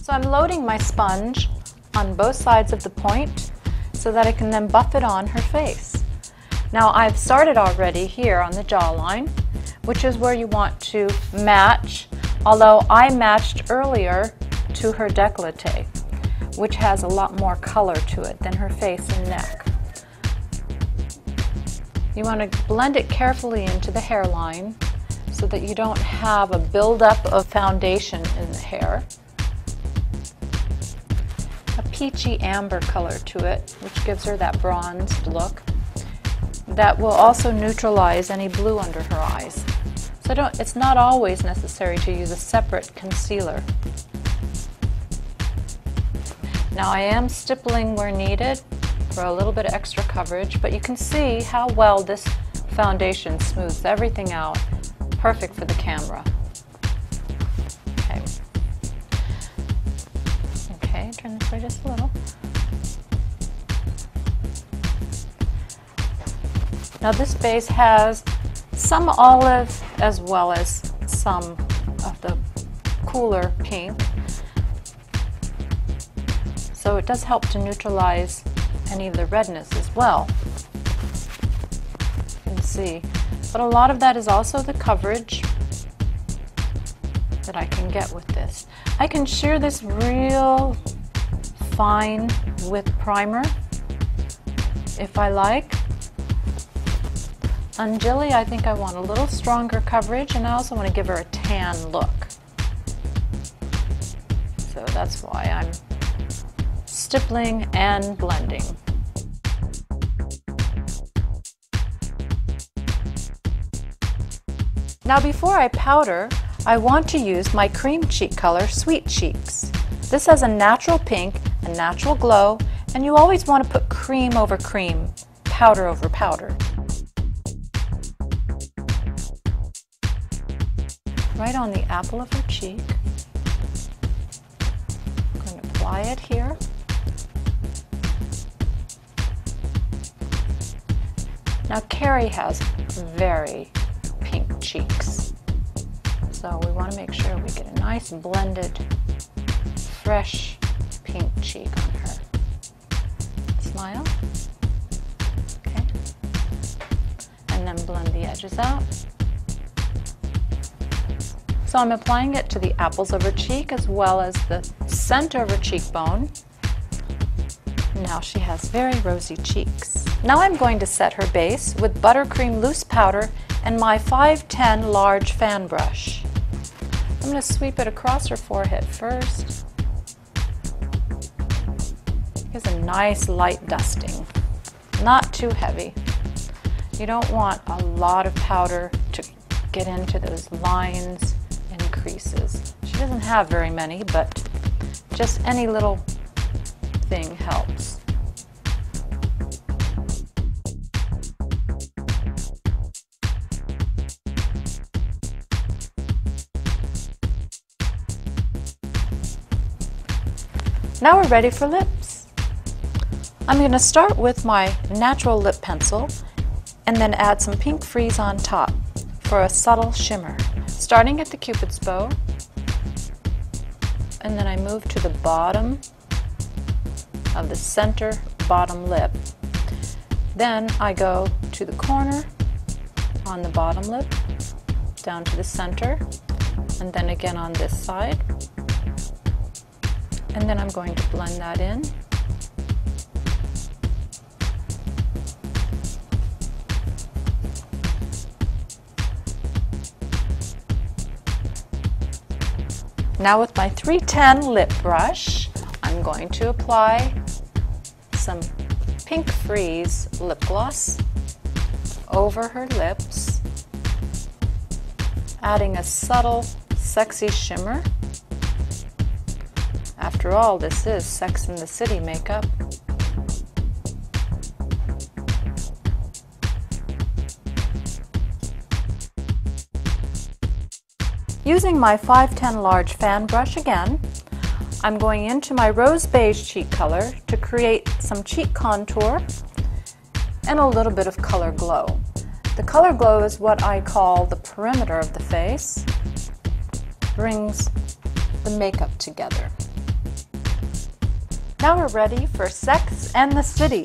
So I'm loading my sponge on both sides of the point so that I can then buff it on her face. Now I've started already here on the jawline, which is where you want to match, although I matched earlier to her décolleté, which has a lot more color to it than her face and neck. You want to blend it carefully into the hairline so that you don't have a buildup of foundation in the hair. A peachy amber color to it, which gives her that bronzed look. That will also neutralize any blue under her eyes. So it's not always necessary to use a separate concealer. Now I am stippling where needed for a little bit of extra coverage, but you can see how well this foundation smooths everything out. Perfect for the camera. Okay. Okay, turn this way just a little. Now this base has some olive as well as some of the cooler pink. So it does help to neutralize any of the redness as well. You can see. But a lot of that is also the coverage that I can get with this. I can shear this real fine with primer if I like. On Jilly, I think I want a little stronger coverage, and I also want to give her a tan look. So that's why I'm stippling and blending. Now before I powder, I want to use my cream cheek color, Sweet Cheeks. This has a natural pink, a natural glow, and you always want to put cream over cream, powder over powder. Right on the apple of her cheek. I'm going to apply it here. Now Carrie has very pink cheeks, so we want to make sure we get a nice blended, fresh pink cheek on her. Smile. Okay. And then blend the edges out. So I'm applying it to the apples of her cheek as well as the center of her cheekbone. Now she has very rosy cheeks. Now I'm going to set her base with buttercream loose powder and my 510 large fan brush. I'm going to sweep it across her forehead first. Here's a nice light dusting, not too heavy. You don't want a lot of powder to get into those lines and creases. She doesn't have very many, but just any little thing helps. Now we're ready for lips. I'm going to start with my natural lip pencil and then add some pink frizz on top for a subtle shimmer. Starting at the Cupid's bow, and then I move to the bottom of the center bottom lip. Then I go to the corner on the bottom lip, down to the center, and then again on this side. And then I'm going to blend that in. Now with my 310 lip brush, I'm going to apply some pink frizz lip gloss over her lips, adding a subtle, sexy shimmer. After all, this is Sex and the City makeup. Using my 510 large fan brush again, I'm going into my rose beige cheek color to create some cheek contour and a little bit of color glow. The color glow is what I call the perimeter of the face, brings the makeup together. Now we're ready for Sex and the City.